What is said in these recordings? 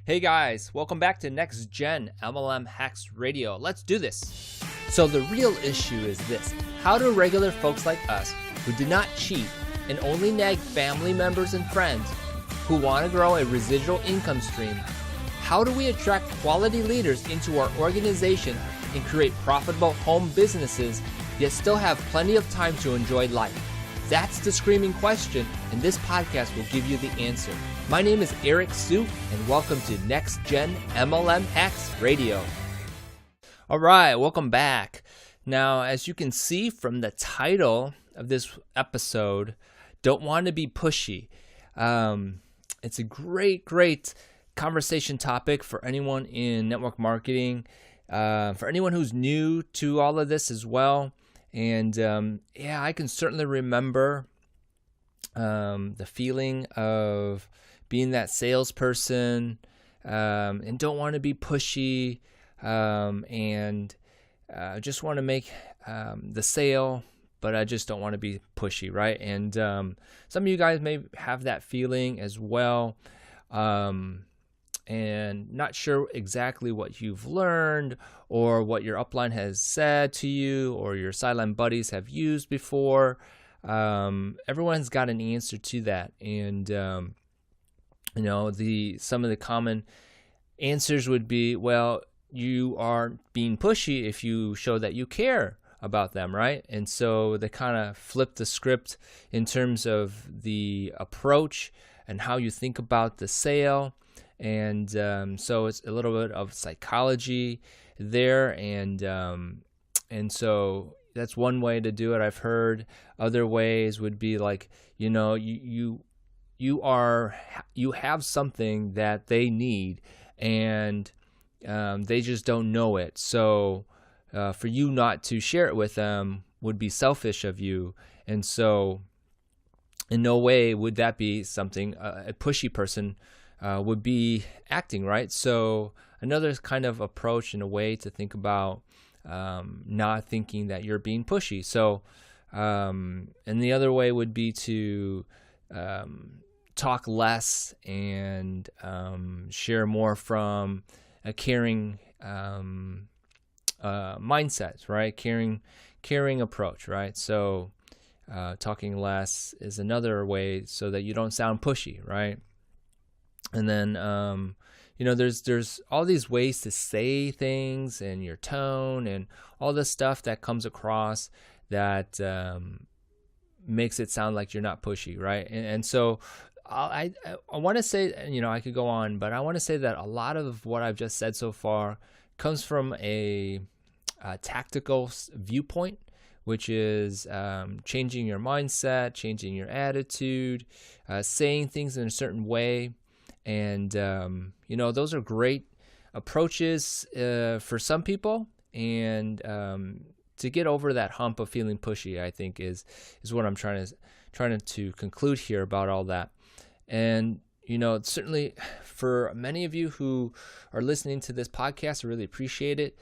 Hey guys, welcome back to Nextgen MLM Hacks Radio. Let's do this. So the real issue is this: how do regular folks like us, who do not cheat and only nag family members and friends, who want to grow a residual income stream, how do we attract quality leaders into our organization and create profitable home businesses, yet still have plenty of time to enjoy life? That's the screaming question, and this podcast will give you the answer. My name is Eric Su, and welcome to Nextgen MLM Hacks Radio. All right, welcome back. Now, as you can see from the title of this episode, Don't Want to Be Pushy. It's a great conversation topic for anyone in network marketing, for anyone who's new to all of this as well. And I can certainly remember the feeling of being that salesperson and don't want to be pushy and just want to make the sale, but I just don't want to be pushy, right? And some of you guys may have that feeling as well. And not sure exactly what you've learned or what your upline has said to you or your sideline buddies have used before. Everyone's got an answer to that. And, some of the common answers would be, well, you aren't being pushy if you show that you care about them, right? And so they kind of flip the script in terms of the approach and how you think about the sale. And so it's a little bit of psychology there, and so that's one way to do it. I've heard other ways would be like, you have something that they need, and they just don't know it. So for you not to share it with them would be selfish of you, and so in no way would that be something a pushy person would be acting, right? So another kind of approach and a way to think about not thinking that you're being pushy. So, and the other way would be to talk less and share more from a caring mindset, right? Caring approach, right? So talking less is another way so that you don't sound pushy, right? And then, there's all these ways to say things and your tone and all this stuff that comes across that makes it sound like you're not pushy, right? And so I want to say, I could go on, but I want to say that a lot of what I've just said so far comes from a tactical viewpoint, which is changing your mindset, changing your attitude, saying things in a certain way. And, those are great approaches for some people. And to get over that hump of feeling pushy, I think is what I'm trying to conclude here about all that. And, certainly for many of you who are listening to this podcast, I really appreciate it.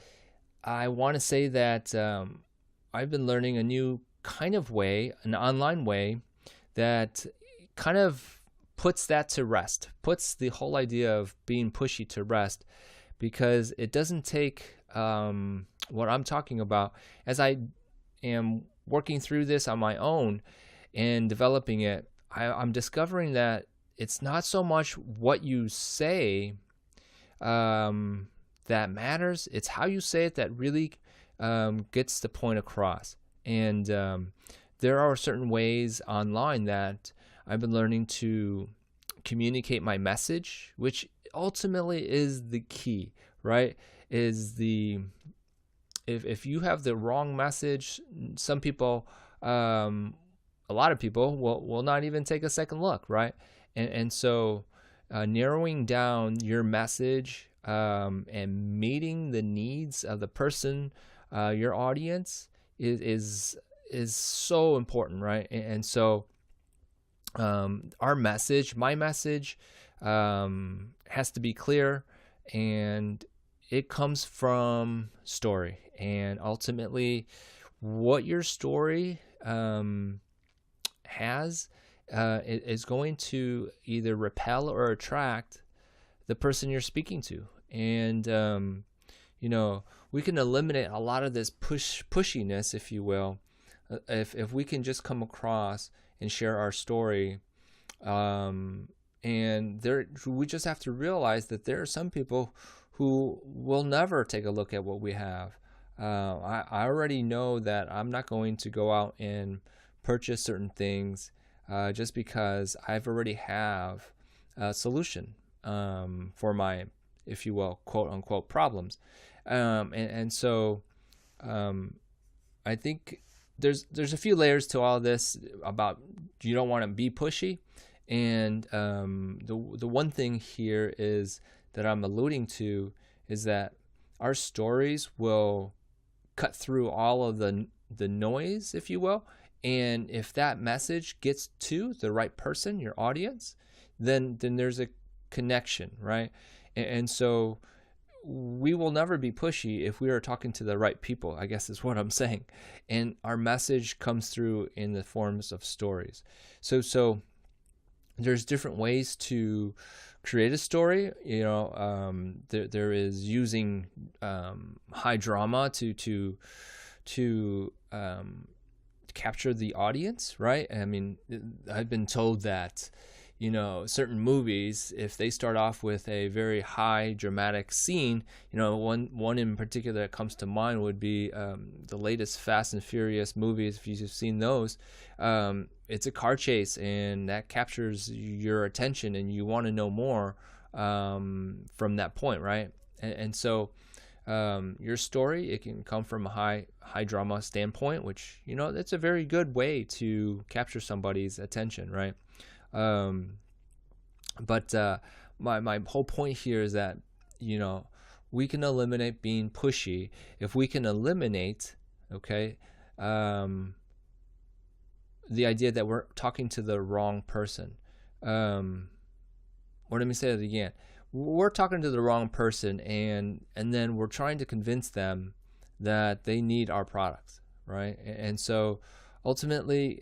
I want to say that I've been learning a new kind of way, an online way that kind of puts that to rest, puts the whole idea of being pushy to rest, because it doesn't take what I'm talking about. As I am working through this on my own and developing it, I'm discovering that it's not so much what you say that matters. It's how you say it that really gets the point across. And there are certain ways online that I've been learning to communicate my message, which ultimately is the key, right? Is if you have the wrong message, some people, a lot of people will not even take a second look, right? And so narrowing down your message and meeting the needs of the person, your audience, is so important, right? And so my message has to be clear, and it comes from story. And ultimately, what your story has is going to either repel or attract the person you're speaking to. And we can eliminate a lot of this pushiness, if you will, if we can just come across and share our story. And we just have to realize that there are some people who will never take a look at what we have. I already know that I'm not going to go out and purchase certain things just because I've already have a solution for my, if you will, quote unquote problems. So I think there's a few layers to all this about you don't want to be pushy. And the one thing here is that I'm alluding to is that our stories will cut through all of the noise, if you will. And if that message gets to the right person, your audience, then there's a connection, right? And so we will never be pushy if we are talking to the right people, I guess is what I'm saying. And our message comes through in the forms of stories. So there's different ways to create a story. There is using high drama to capture the audience, right? I mean, I've been told that certain movies, if they start off with a very high dramatic scene, one in particular that comes to mind would be the latest Fast and Furious movies. If you've seen those, it's a car chase, and that captures your attention, and you want to know more from that point, right? And so your story, it can come from a high drama standpoint, which it's a very good way to capture somebody's attention, right? But my whole point here is that we can eliminate being pushy if we can eliminate the idea that we're talking to the wrong person. Or let me say that again. We're talking to the wrong person, and then we're trying to convince them that they need our products, right? And so ultimately,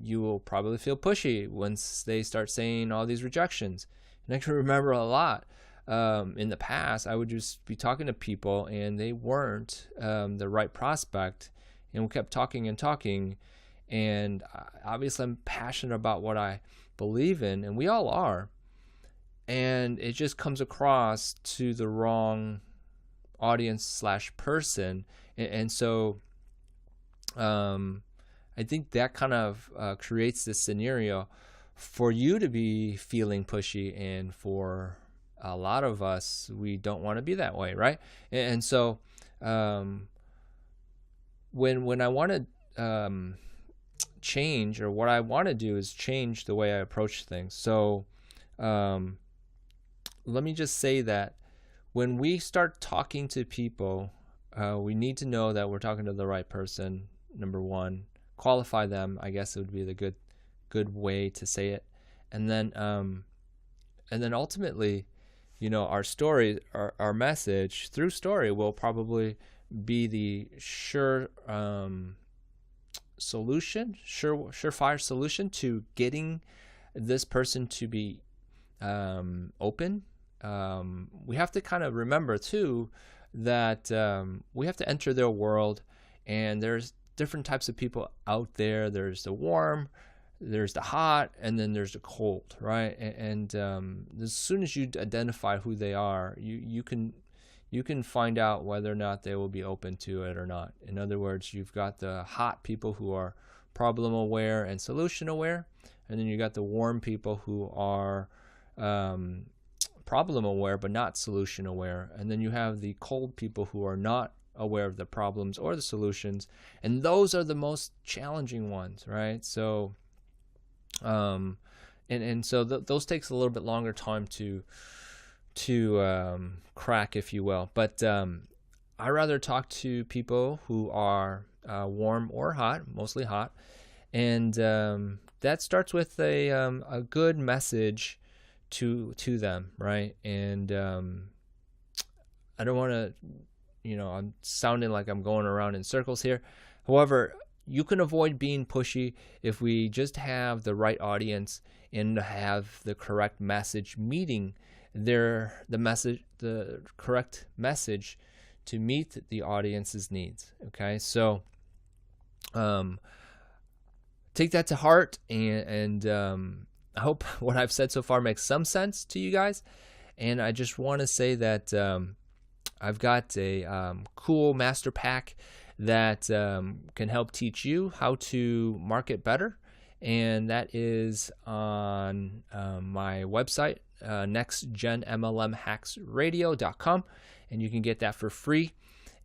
you will probably feel pushy once they start saying all these rejections. And I can remember a lot in the past, I would just be talking to people, and they weren't the right prospect, and we kept talking and talking. And obviously, I'm passionate about what I believe in, and we all are. And it just comes across to the wrong audience / person. And so I think that kind of creates this scenario for you to be feeling pushy, and for a lot of us, we don't want to be that way, right? And so when I want to change, or what I want to do is change the way I approach things. So let me just say that when we start talking to people, we need to know that we're talking to the right person. Number one, qualify them, I guess it would be the good way to say it. And then ultimately, our story, our message through story will probably be the surefire solution to getting this person to be open. We have to kind of remember too that we have to enter their world, and there's different types of people out there. There's the warm, there's the hot, and then there's the cold, right? And as soon as you identify who they are, you can find out whether or not they will be open to it or not. In other words, you've got the hot people who are problem aware and solution aware, and then you got the warm people who are problem aware but not solution aware, and then you have the cold people who are not aware of the problems or the solutions, and those are the most challenging ones, right? So so those takes a little bit longer time to crack, if you will. But I rather talk to people who are warm or hot, mostly hot, and that starts with a good message to them, right? And I don't want to, I'm sounding like I'm going around in circles here. However, you can avoid being pushy if we just have the right audience and have the correct message meeting the correct message to meet the audience's needs. Okay, so take that to heart, and I hope what I've said so far makes some sense to you guys. And I just want to say that I've got a cool master pack that can help teach you how to market better, and that is on my website, Nextgen MLM Hacks Radio.com, and you can get that for free.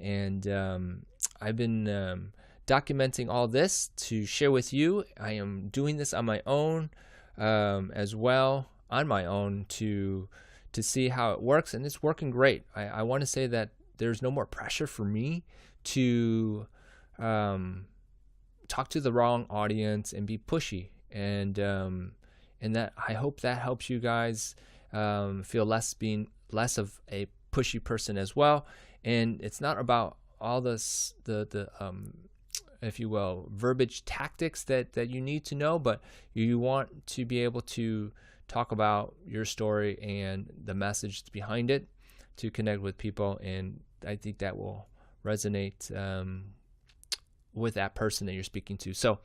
And I've been documenting all this to share with you. I am doing this on my own as well, to see how it works, and it's working great. I want to say that there's no more pressure for me to talk to the wrong audience and be pushy, and that I hope that helps you guys feel less of a pushy person as well. And it's not about all this the if you will, verbiage tactics that you need to know, but you want to be able to talk about your story and the message behind it to connect with people. And I think that will resonate with that person that you're speaking to. So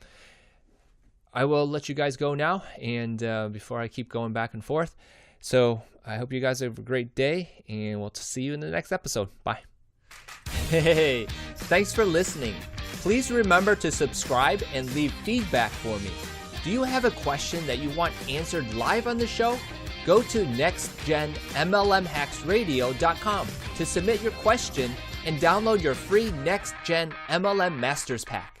I will let you guys go now, and before I keep going back and forth. So I hope you guys have a great day, and we'll see you in the next episode. Bye. Hey, thanks for listening. Please remember to subscribe and leave feedback for me. Do you have a question that you want answered live on the show? Go to Nextgen MLM Hacks Radio.com to submit your question and download your free Nextgen MLM Masters Pack.